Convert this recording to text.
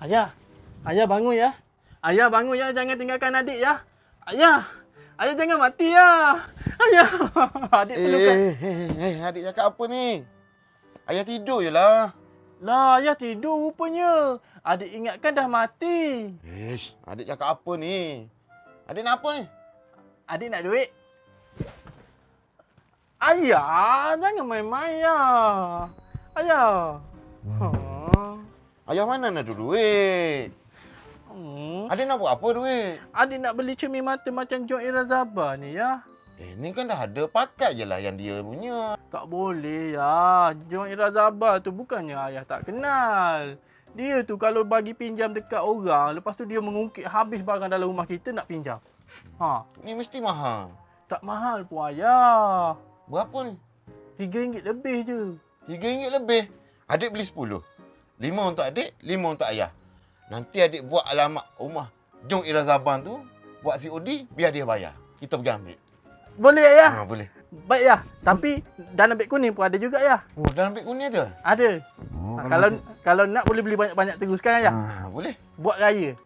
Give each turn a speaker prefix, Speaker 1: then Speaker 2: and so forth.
Speaker 1: Ayah, ayah bangun ya. Ayah bangun ya, jangan tinggalkan adik ya. Ayah, ayah jangan mati ya. Ayah, adik perlukan.
Speaker 2: Adik cakap apa ni? Ayah tidur je lah.
Speaker 1: Lah, ayah tidur rupanya. Adik ingatkan dah mati.
Speaker 2: Adik cakap apa ni? Adik nak apa ni?
Speaker 1: Adik nak duit? Ayah, jangan main-main ya. Ayah.
Speaker 2: Ayah mana nak duit? Adik nak buat apa duit?
Speaker 1: Adik nak beli cermin mata macam John Irazaba ni ya.
Speaker 2: Ni kan dah ada, pakai je lah yang dia punya.
Speaker 1: Tak boleh ya. John Irazaba tu bukannya ayah tak kenal. Dia tu kalau bagi pinjam dekat orang, lepas tu dia mengungkit habis barang dalam rumah kita nak pinjam.
Speaker 2: Ni mesti mahal.
Speaker 1: Tak mahal pun ayah.
Speaker 2: Berapa ni?
Speaker 1: RM3 lebih je.
Speaker 2: RM3 lebih. Adik beli 10. 5 untuk adik, 5 untuk ayah. Nanti adik buat alamat rumah Jong Irazaban tu, buat COD, biar dia bayar. Kita pergi ambil.
Speaker 1: Boleh ayah?
Speaker 2: Boleh.
Speaker 1: Baik ya. Tapi dalam beg kuning pun ada juga ya.
Speaker 2: Dalam beg kuning ada?
Speaker 1: Ada. Kalau nak boleh beli banyak-banyak teruskan ayah.
Speaker 2: Boleh.
Speaker 1: Buat raya.